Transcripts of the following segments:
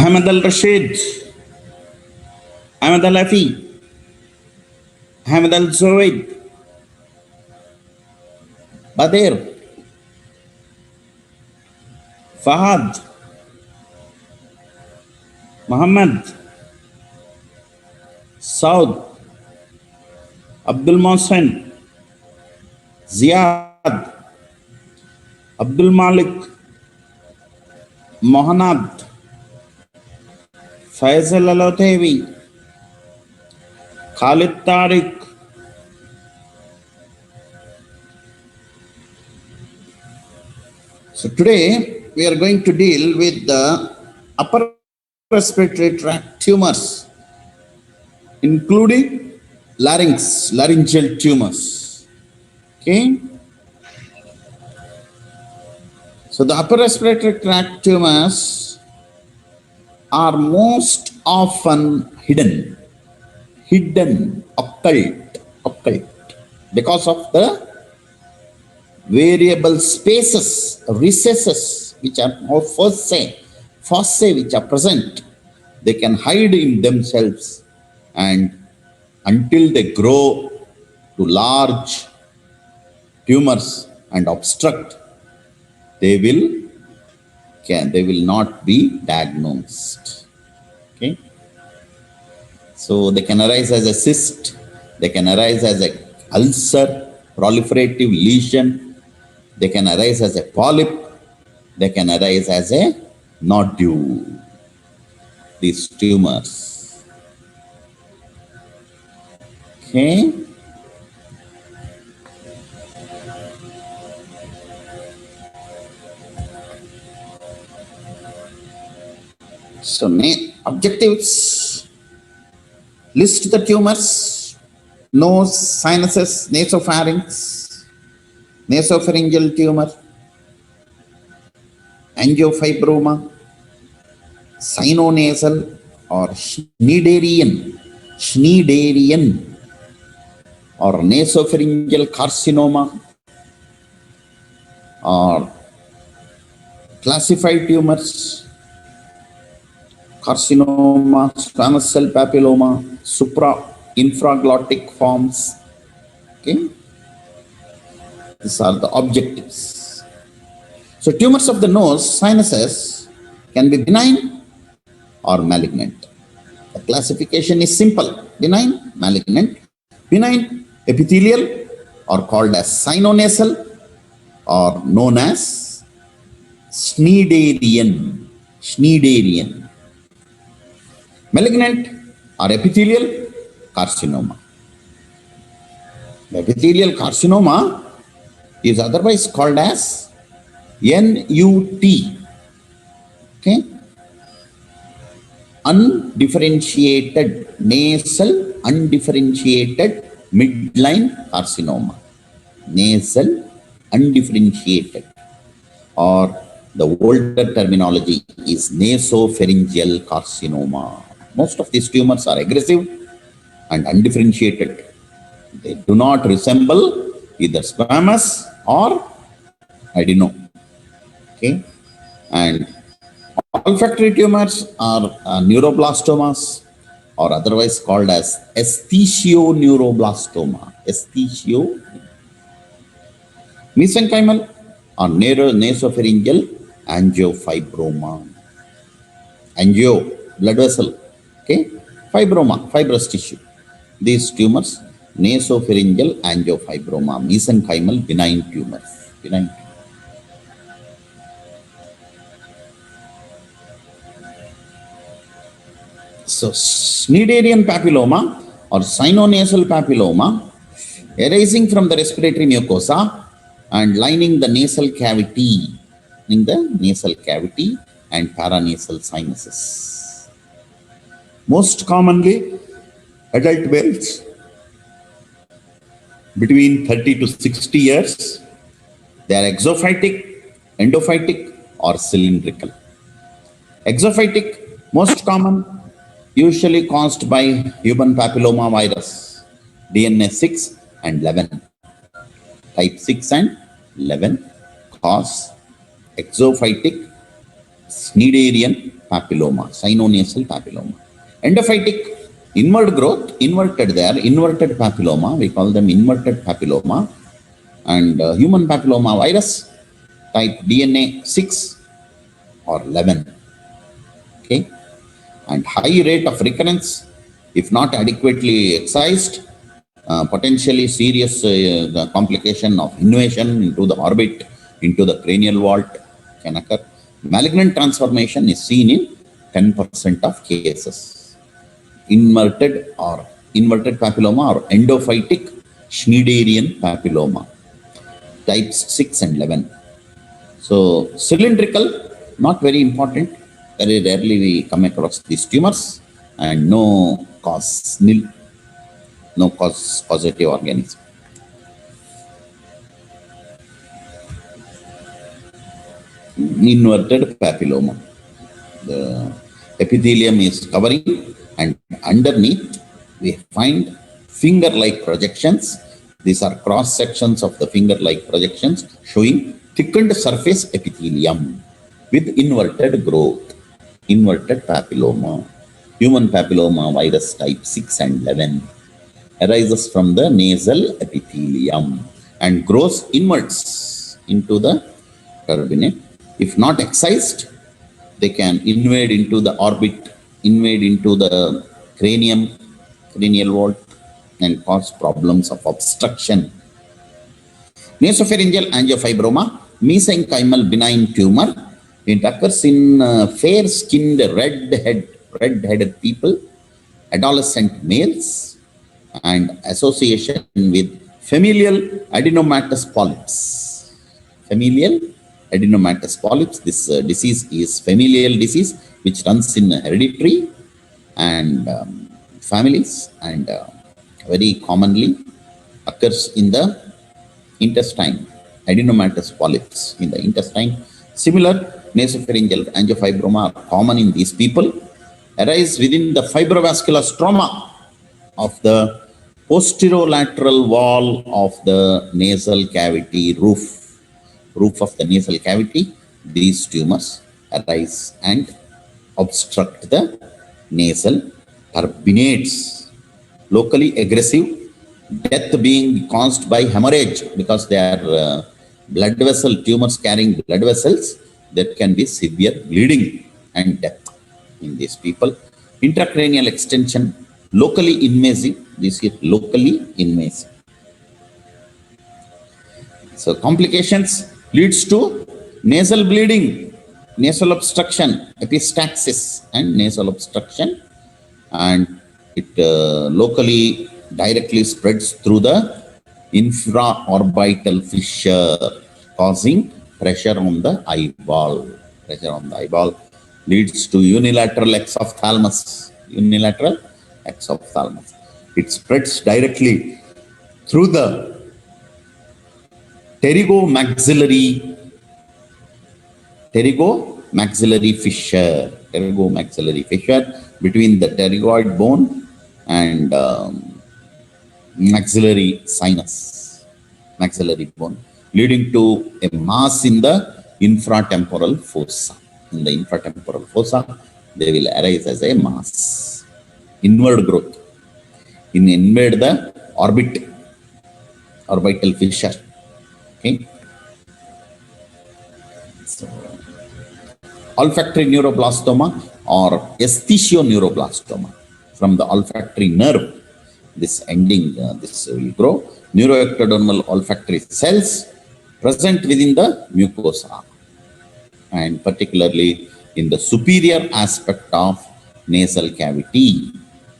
Ahmed Al Rashid, Ahmed Al Afi, Ahmed Al Zoid, Badir, Fahad, Muhammad, Saud, Abdul Mohsen, Ziad, Abdul Malik, Mohanad, Faisal Alotevi, Khalid Tariq. So today we are going to deal with the upper respiratory tract tumors, including laryngeal tumors. Okay. So the upper respiratory tract tumors are most often hidden, occult, because of the variable spaces, recesses, which are fossae which are present. They can hide in themselves, and until they grow to large tumors and obstruct, they will not be diagnosed. Okay. So they can arise as a cyst, they can arise as a ulcer, proliferative lesion, they can arise as a polyp, they can arise as a nodule. These tumors. Okay. So objectives: list the tumors: nose, sinuses, nasopharynx, nasopharyngeal tumor, angiofibroma, sinonasal or Schneiderian or nasopharyngeal carcinoma, or classified tumors: carcinoma, squamous cell papilloma, infraglottic forms. Okay, these are the objectives. So tumors of the nose, sinuses, can be benign or malignant. The classification is simple: benign, malignant. Benign epithelial, or called as sinonasal, or known as Schneiderian. Malignant or epithelial carcinoma. The epithelial carcinoma is otherwise called as NUT. Okay. Undifferentiated nasal, undifferentiated midline carcinoma. Nasal, undifferentiated, or the older terminology is nasopharyngeal carcinoma. Most of these tumors are aggressive and undifferentiated. They do not resemble either squamous or adeno. Okay, and olfactory tumors are neuroblastomas, or otherwise called as esthesioneuroblastoma. Mesenchymal or nasopharyngeal angiofibroma. Angio, blood vessel. Okay, fibroma, fibrous tissue. These tumors, nasopharyngeal angiofibroma, mesenchymal, benign tumors. So Schneiderian papilloma or sinonasal papilloma, arising from the respiratory mucosa and lining the nasal cavity, and paranasal sinuses. Most commonly, adult males between 30 to 60 years. They are exophytic, endophytic, or cylindrical. Exophytic, most common, usually caused by human papilloma virus, DNA 6 and 11. Type 6 and 11 cause exophytic Schneiderian papilloma, cynonasal papilloma. Endophytic, inward growth, inverted there, inverted papilloma, we call them inverted papilloma. And human papilloma virus, type DNA 6 or 11. Okay. And high rate of recurrence, if not adequately excised, potentially serious complication of invasion into the orbit, into the cranial vault can occur. Malignant transformation is seen in 10% of cases. Inverted papilloma or endophytic Schneiderian papilloma, types 6 and 11. So cylindrical, not very important. Very rarely we come across these tumors, and no cause, nil, no causative organism. Inverted papilloma. The epithelium is covering, and underneath we find finger-like projections. These are cross sections of the finger-like projections showing thickened surface epithelium with inverted growth. Inverted papilloma. Human papilloma virus type 6 and 11 arises from the nasal epithelium and grows inwards into the turbinate. If not excised, they can invade into the orbit, invade into the cranium, cranial vault, and cause problems of obstruction. Nasopharyngeal angiofibroma, mesenchymal benign tumor. It occurs in fair-skinned, red-headed people, adolescent males, and association with familial adenomatous polyps. Familial adenomatous polyps. This disease is familial disease which runs in hereditary and families, and very commonly occurs in the intestine. Adenomatous polyps in the intestine. Similar nasopharyngeal angiofibroma are common in these people, arise within the fibrovascular stroma of the posterolateral wall of the nasal cavity roof of the nasal cavity. These tumors arise and obstruct the nasal turbinates. Locally aggressive, death being caused by hemorrhage because they are blood vessel tumors carrying blood vessels. That can be severe bleeding and death in these people. Intracranial extension, locally invasive. This is locally invasive. So complications leads to nasal bleeding, nasal obstruction, epistaxis, and nasal obstruction, and it locally directly spreads through the infraorbital fissure, causing pressure on the eyeball. Pressure on the eyeball leads to unilateral exophthalmos. Unilateral exophthalmos. It spreads directly through the pterygomaxillary fissure. Pterygomaxillary fissure between the pterygoid bone and maxillary sinus, maxillary bone, leading to a mass in the infratemporal fossa. In the infratemporal fossa, they will arise as a mass. Inward growth. Invade the orbital fissure. Okay. So, olfactory neuroblastoma or esthesioneuroblastoma, from the olfactory nerve. This ending, this will grow. Neuroectodermal olfactory cells present within the mucosa, and particularly in the superior aspect of nasal cavity.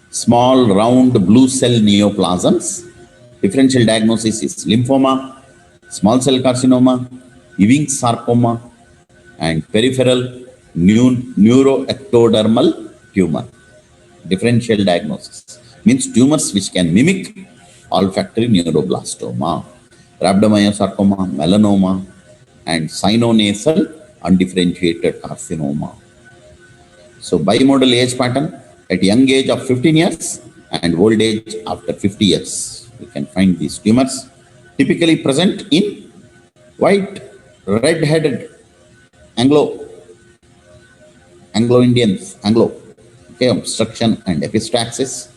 Small round blue cell neoplasms. Differential diagnosis is lymphoma, small cell carcinoma, Ewing sarcoma, and peripheral neuroectodermal tumor. Differential diagnosis means tumors which can mimic olfactory neuroblastoma, rhabdomyosarcoma, melanoma, and cynonasal undifferentiated carcinoma. So bimodal age pattern at young age of 15 years and old age after 50 years. You can find these tumors typically present in white, red-headed Anglo, okay, obstruction and epistaxis,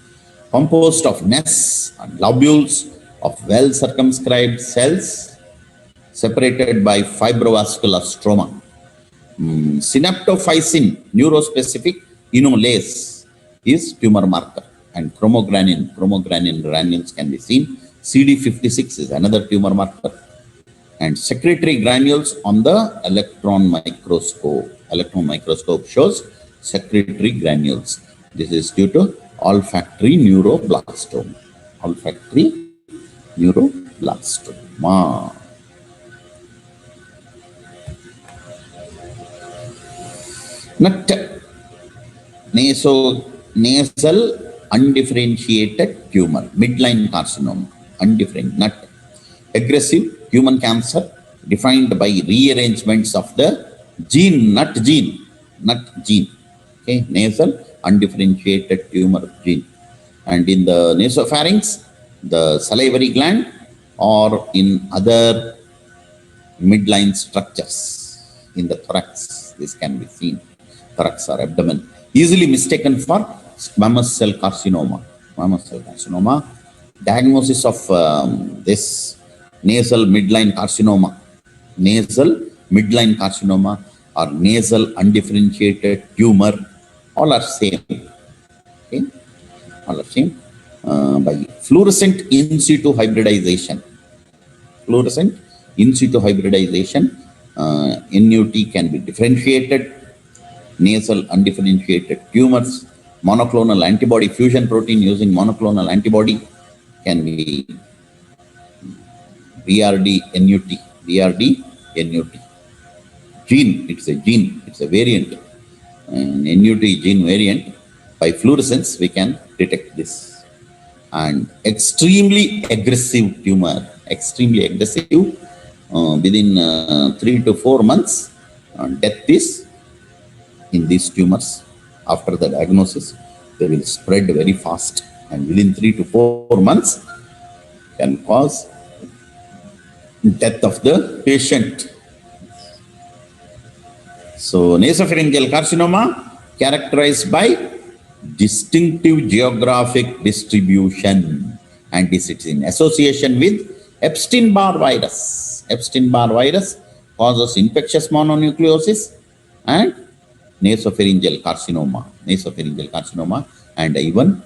composed of nests and lobules of well-circumscribed cells separated by fibrovascular stroma. Synaptophysin neurospecific enolase is tumor marker, and chromogranin granules can be seen. CD56 is another tumor marker, and secretory granules on the electron microscope. Electron microscope shows secretory granules. This is due to olfactory neuroblastoma. Olfactory neuroblastoma. Nut, nasal undifferentiated tumor, midline carcinoma, undifferentiated, nut. Aggressive human cancer defined by rearrangements of the nut gene, okay, nasal undifferentiated tumor gene. And in the nasopharynx, the salivary gland, or in other midline structures in the thorax, this can be seen. Thorax or abdomen, easily mistaken for squamous cell carcinoma. Diagnosis of this nasal midline carcinoma or nasal undifferentiated tumor, all are same. Okay? All are same by fluorescent in situ hybridization. NUT can be differentiated. Nasal undifferentiated tumors, monoclonal antibody fusion protein using monoclonal antibody can be BRD NUT. Gene, it's a gene, it's a variant. And NUT gene variant, by fluorescence we can detect this. And extremely aggressive tumor, within 3 to 4 months, death is in these tumors. After the diagnosis, they will spread very fast, and within 3 to 4 months can cause death of the patient. So nasopharyngeal carcinoma characterized by distinctive geographic distribution, and this is in association with Epstein-Barr virus. Epstein-Barr virus causes infectious mononucleosis and nasopharyngeal carcinoma, and even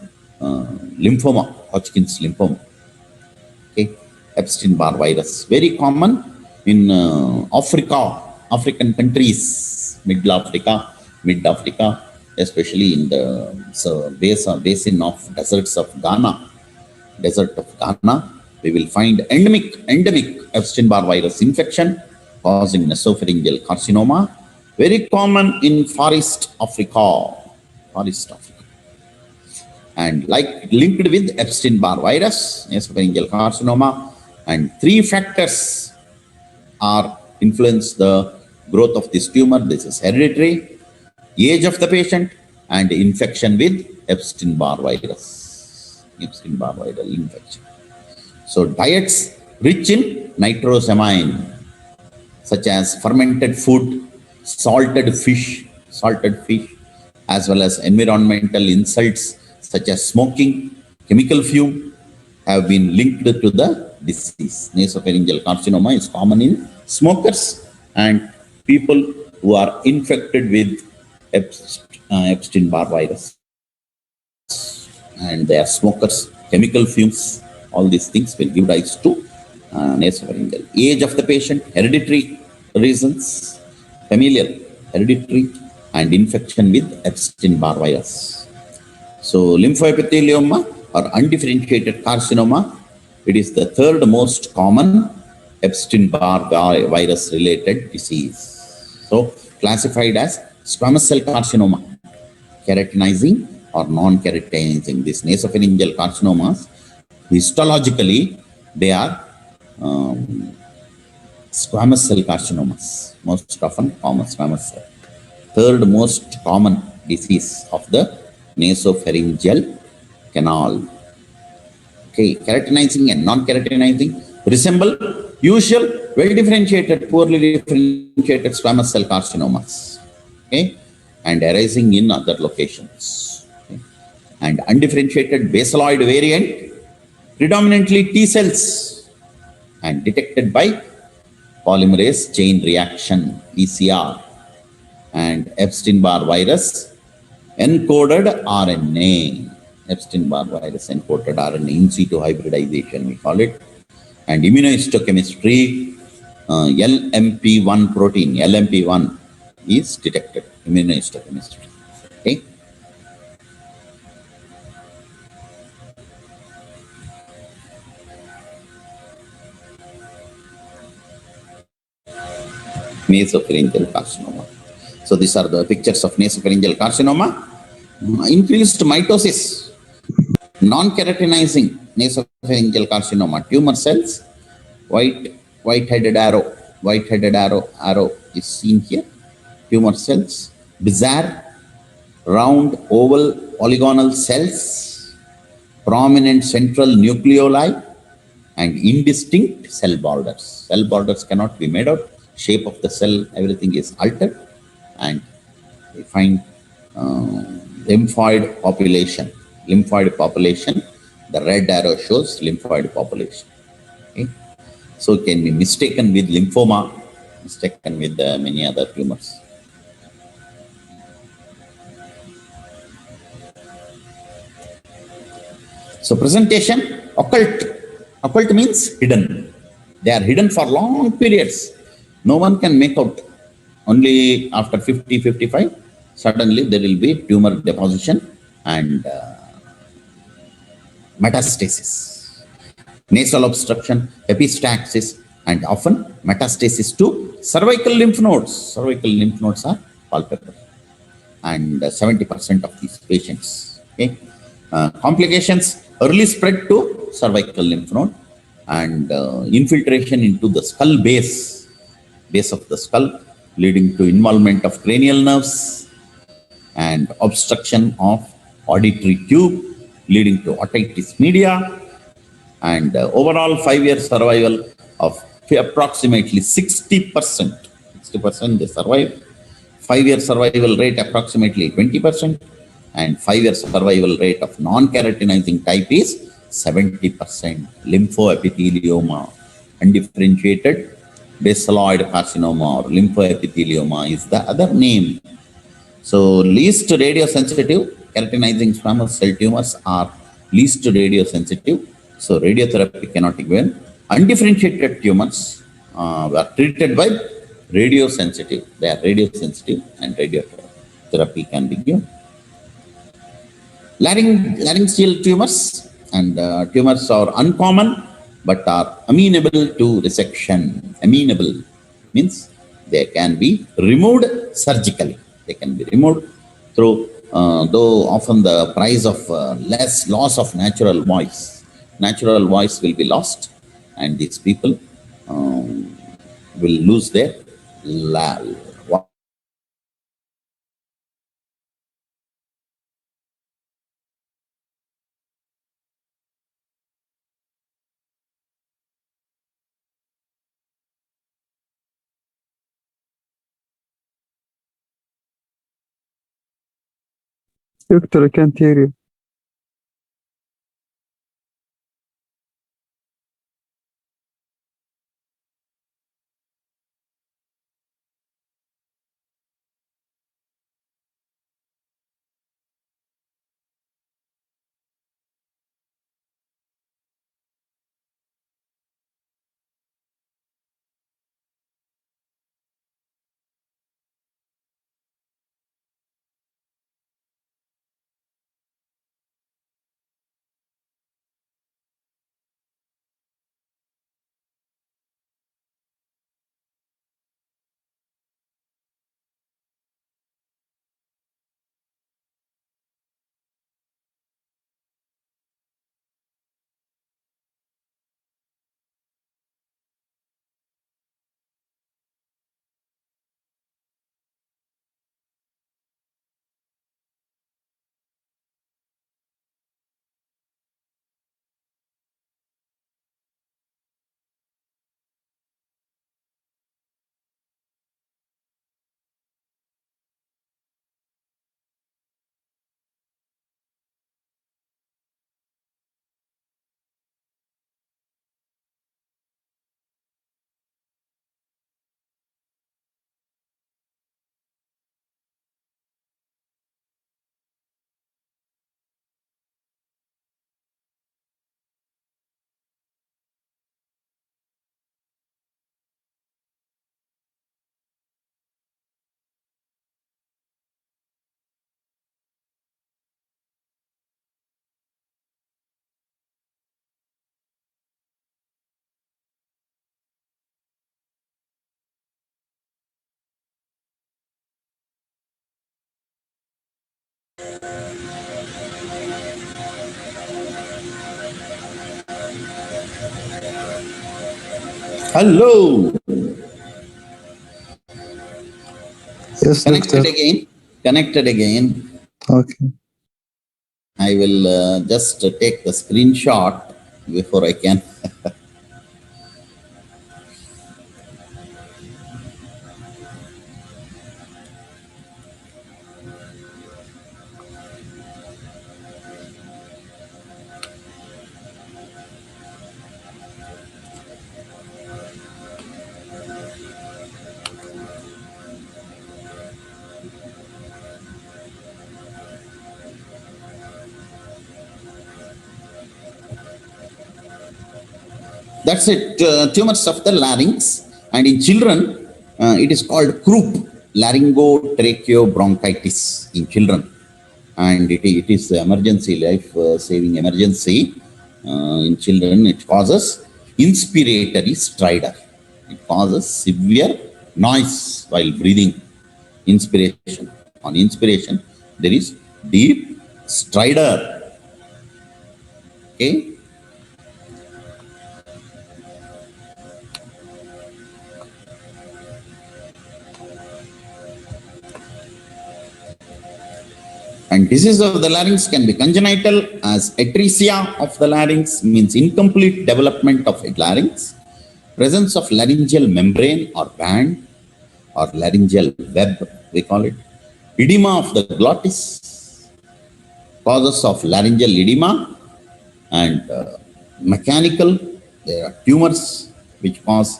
lymphoma, Hodgkin's lymphoma. Okay, Epstein-Barr virus, very common in African countries, mid Africa, especially in the basin of deserts of Ghana. We will find endemic Epstein-Barr virus infection causing nasopharyngeal carcinoma. Very common in Forest Africa. And linked with Epstein-Barr virus, nasopharyngeal carcinoma, and 3 factors are influence the growth of this tumor. This is hereditary, age of the patient, and infection with Epstein-Barr virus. Epstein-Barr viral infection. So diets rich in nitrosamine, such as fermented food, salted fish, as well as environmental insults such as smoking, chemical fume, have been linked to the disease. Nasopharyngeal carcinoma is common in smokers and people who are infected with Epstein-Barr virus. And they are smokers, chemical fumes, all these things will give rise to nasopharyngeal. Age of the patient, hereditary reasons, familial, hereditary, and infection with Epstein-Barr virus. So lymphoepithelioma or undifferentiated carcinoma, it is the 3rd most common Epstein-Barr virus related disease. So classified as squamous cell carcinoma, keratinizing or non-keratinizing. These nasopharyngeal carcinomas, histologically, they are squamous cell carcinomas, most often common squamous cell. 3rd most common disease of the nasopharyngeal canal. Okay, keratinizing and non-keratinizing resemble usual well-differentiated, poorly differentiated squamous cell carcinomas. Okay, and arising in other locations. Okay. And undifferentiated basaloid variant, predominantly T cells, and detected by polymerase chain reaction, PCR, and Epstein-Barr virus encoded RNA. Epstein-Barr virus encoded RNA, in situ hybridization, we call it. And immunohistochemistry, LMP1 protein, LMP1 is detected, immunohistochemistry. Okay. Nasopharyngeal carcinoma. So these are the pictures of nasopharyngeal carcinoma. Increased mitosis, non-keratinizing nasopharyngeal carcinoma, tumor cells, white-headed arrow is seen here. Tumor cells, bizarre, round, oval, polygonal cells, prominent central nucleoli, and indistinct cell borders. Cell borders cannot be made out. Shape of the cell, everything is altered, and we find uh, lymphoid population. Lymphoid population. The red arrow shows lymphoid population. Okay? So it can be mistaken with lymphoma, mistaken with many other tumors. So presentation, occult. Occult means hidden. They are hidden for long periods. No one can make out. Only after 50, 55, suddenly there will be tumor deposition and metastasis. Nasal obstruction, epistaxis, and often metastasis to cervical lymph nodes. Cervical lymph nodes are palpable. And 70% of these patients. Okay. Complications, early spread to cervical lymph node and infiltration into the skull base of the skull, leading to involvement of cranial nerves and obstruction of auditory tube, leading to otitis media, and overall 5-year survival of approximately 60%. 60% they survive. 5-year survival rate approximately 20%, and 5-year survival rate of non-keratinizing type is 70%. Lymphoepithelioma, undifferentiated basaloid carcinoma or lymphoepithelioma is the other name. So least radiosensitive keratinizing squamous cell tumors are least radiosensitive. So radiotherapy cannot be given. Undifferentiated tumors were treated by radiosensitive. They are radiosensitive and radiotherapy can be given. Laryngeal tumors and tumors are uncommon but are amenable to resection. Amenable means they can be removed surgically. They can be removed through, though often the price of less loss of natural voice. Natural voice will be lost, and these people will lose their Dr. I can't hear you. Hello. Yes, Connected doctor. again. Connected again. Okay. I will just take the screenshot before I can. That's it. Tumors of the larynx, and in children, it is called croup, laryngotracheobronchitis in children, and it is emergency, life-saving emergency in children. It causes inspiratory stridor. It causes severe noise while breathing. Inspiration. On inspiration, there is deep stridor. Okay. And disease of the larynx can be congenital, as atresia of the larynx means incomplete development of a larynx, presence of laryngeal membrane or band or laryngeal web, we call it, edema of the glottis, causes of laryngeal edema, and mechanical, there are tumors which cause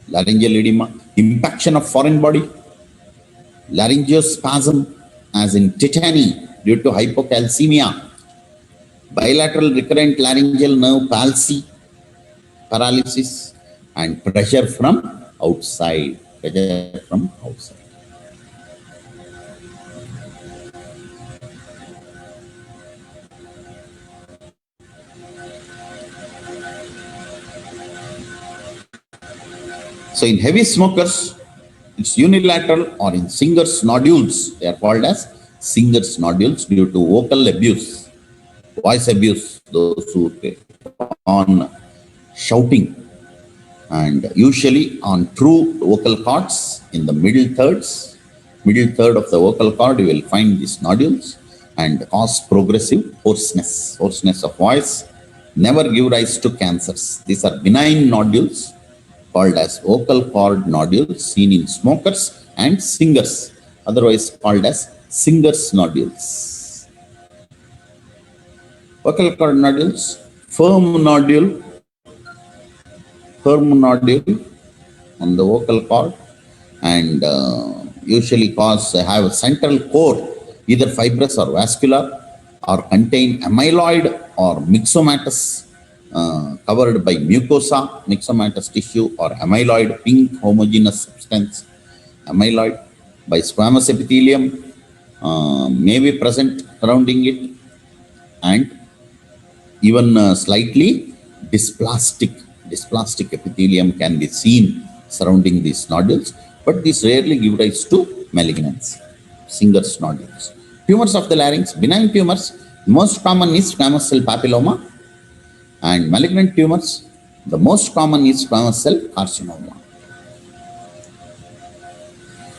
laryngeal edema, impaction of foreign body, laryngospasm, as in tetany due to hypocalcemia, bilateral recurrent laryngeal nerve palsy, paralysis, and pressure from outside. Pressure from outside. So in heavy smokers, it's unilateral, or in singers nodules, they are called as singers nodules due to vocal abuse, voice abuse, those who take on shouting, and usually on true vocal cords in the middle third of the vocal cord, you will find these nodules and cause progressive hoarseness of voice, never give rise to cancers. These are benign nodules called as vocal cord nodules seen in smokers and singers, otherwise called as singers nodules. Vocal cord nodules, firm nodule on the vocal cord, and usually have a central core, either fibrous or vascular, or contain amyloid or myxomatous, covered by mucosa, myxomatous tissue, or amyloid, pink homogeneous substance, amyloid, by squamous epithelium, may be present surrounding it, and even slightly dysplastic epithelium can be seen surrounding these nodules, but these rarely give rise to malignancy. Singer's nodules. Tumors of the larynx, benign tumors, most common is squamous cell papilloma, and malignant tumors, the most common is squamous cell carcinoma.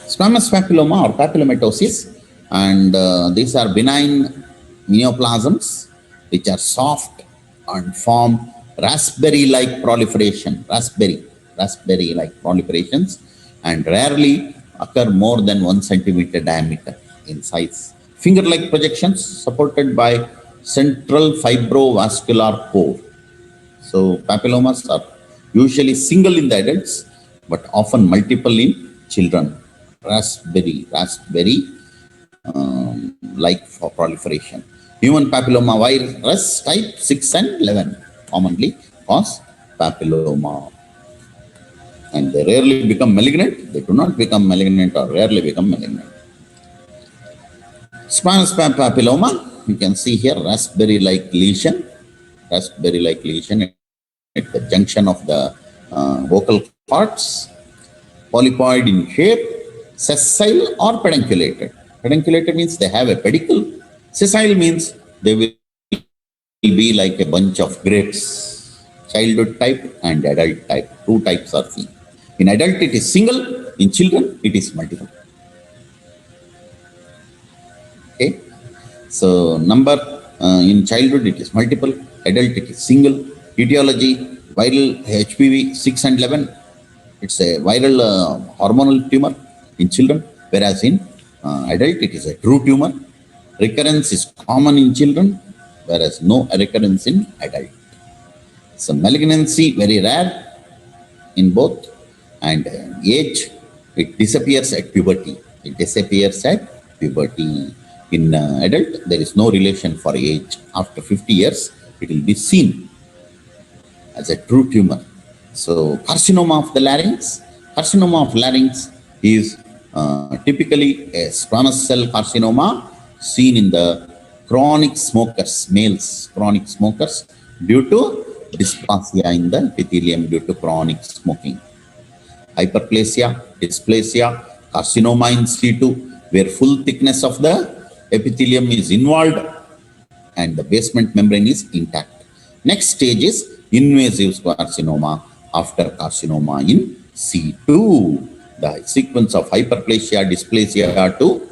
Squamous papilloma or papillomatosis, and these are benign neoplasms which are soft and form raspberry-like proliferations, and rarely occur more than 1 centimeter diameter in size. Finger-like projections supported by central fibrovascular core. So papillomas are usually single in the adults, but often multiple in children. Raspberry like for proliferation. Human papilloma virus type 6 and 11 commonly cause papilloma. And they rarely become malignant. They do not become malignant or rarely become malignant. Squamous papilloma, you can see here raspberry-like lesion at the junction of the vocal cords, polypoid in shape, sessile or pedunculated. Pedunculated means they have a pedicle. Sessile means they will be like a bunch of grapes. Childhood type and adult type. Two types are seen. In adult, it is single. In children, it is multiple. Okay. So number in childhood, it is multiple. Adult, it is single. Etiology, viral HPV 6 and 11. It's a viral hormonal tumor in children, whereas in adult, it is a true tumor. Recurrence is common in children, whereas no recurrence in adult. So malignancy, very rare in both, and age, it disappears at puberty. It disappears at puberty. In adult, there is no relation for age. After 50 years, it will be seen as a true tumor. So carcinoma of the larynx. Carcinoma of larynx is typically a squamous cell carcinoma seen in the chronic smokers, males, chronic smokers, due to dysplasia in the epithelium due to chronic smoking. Hyperplasia, dysplasia, carcinoma in situ, where full thickness of the epithelium is involved and the basement membrane is intact. Next stage is invasive carcinoma after carcinoma in situ. The sequence of hyperplasia, dysplasia to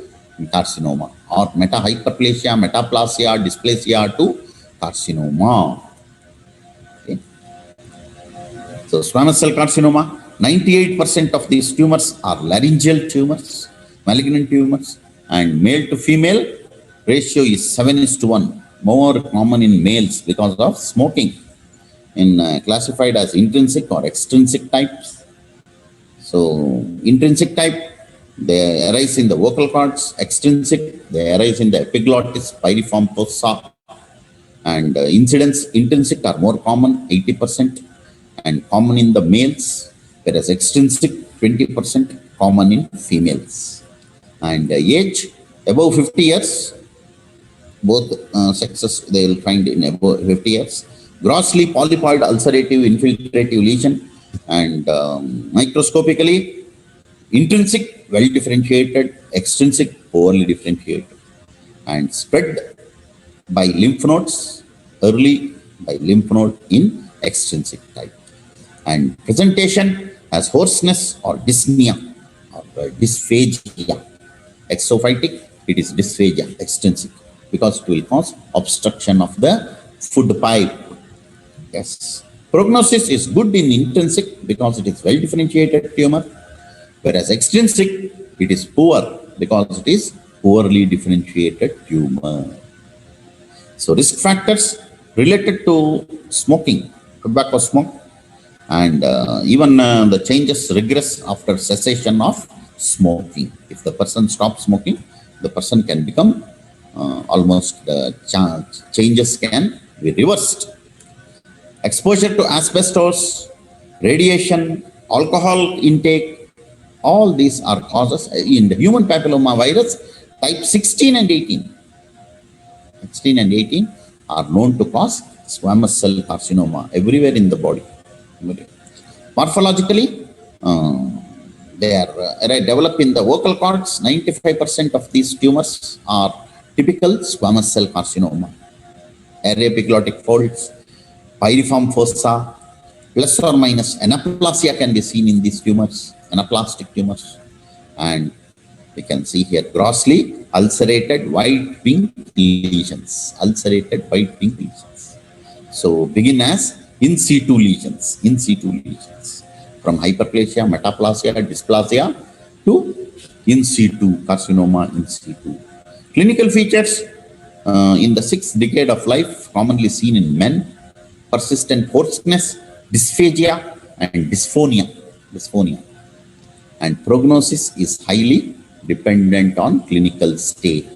carcinoma, or metahyperplasia, metaplasia, dysplasia to carcinoma. Okay. So squamous cell carcinoma, 98% of these tumors are laryngeal tumors, malignant tumors, and male to female ratio is 7:1, more common in males because of smoking. Classified as intrinsic or extrinsic types. So intrinsic type, they arise in the vocal cords. Extrinsic, they arise in the epiglottis, piriform fossa. And intrinsic are more common, 80%, and common in the males, whereas extrinsic, 20%, common in females. And age, above 50 years, both sexes, they will find in above 50 years. Grossly polypoid ulcerative infiltrative lesion, and microscopically, intrinsic, well differentiated, extrinsic, poorly differentiated, and spread by lymph nodes, early by lymph node in extrinsic type. And presentation as hoarseness or dyspnea or dysphagia. Exophytic, it is dysphagia, extrinsic, because it will cause obstruction of the food pipe. Yes. Prognosis is good in intrinsic because it is well differentiated tumor, whereas extrinsic, it is poor because it is poorly differentiated tumor. So risk factors related to smoking, tobacco smoke, and even the changes regress after cessation of smoking. If the person stops smoking, the person can become almost the changes can be reversed. Exposure to asbestos, radiation, alcohol intake, all these are causes in the human papilloma virus type 16 and 18. 16 and 18 are known to cause squamous cell carcinoma everywhere in the body. Morphologically, they are developed in the vocal cords. 95% of these tumors are typical squamous cell carcinoma. Epiglottic folds, piriform fossa, plus or minus anaplasia can be seen in these tumors, anaplastic tumors. And we can see here grossly ulcerated white pink lesions, ulcerated white pink lesions. So begin as in situ lesions, from hyperplasia, metaplasia, dysplasia to in situ carcinoma in situ. Clinical features in the 6th decade of life commonly seen in men: persistent hoarseness, dysphagia, and dysphonia. And prognosis is highly dependent on clinical stage.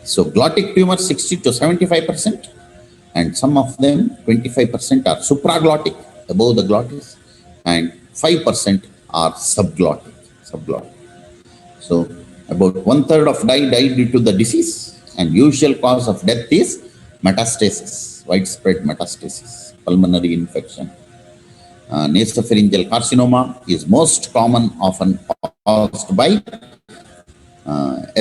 So glottic tumors 60 to 75%, and some of them 25% are supraglottic, above the glottis, and 5% are subglottic. So about 1/3 of died due to the disease, and usual cause of death is metastasis, widespread metastasis, pulmonary infection. Nasopharyngeal carcinoma is most common, often caused by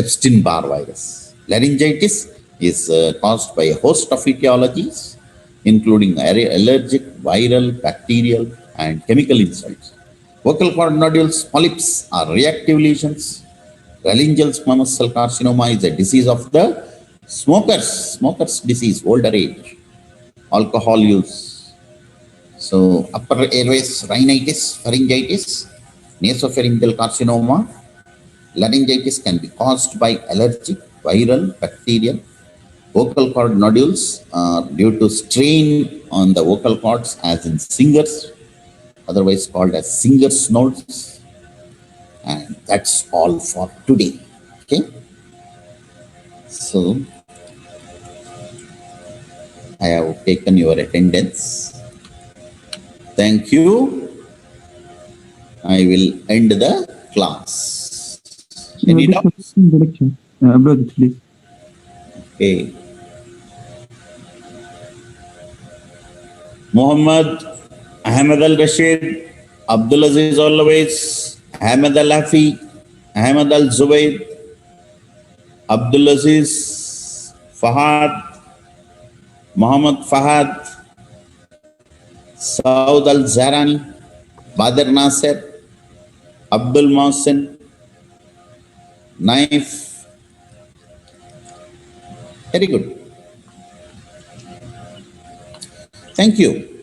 Epstein-Barr virus. Laryngitis, is caused by a host of etiologies, including allergic, viral, bacterial, and chemical insults. Vocal cord nodules, polyps are reactive lesions. Laryngeal squamous cell carcinoma is a disease of the smokers disease, older age, alcohol use. So upper airways rhinitis, pharyngitis, nasopharyngeal carcinoma, laryngitis can be caused by allergic, viral, bacterial. Vocal cord nodules are due to strain on the vocal cords, as in singers, otherwise called as singer's nodes. And that's all for today. Okay. So I have taken your attendance. Thank you. I will end the class. Any doubts? Introduction. Brother, please. Okay. Muhammad Ahmed Al Rashid, Abdul Aziz Always, Ahmed Al Hafi, Ahmed Al Zubayd, Abdul Aziz Fahad, Muhammad Fahad, Saud Al Zarani, Badr Nasir, Abdul Mohsin, Naif. Very good. Thank you.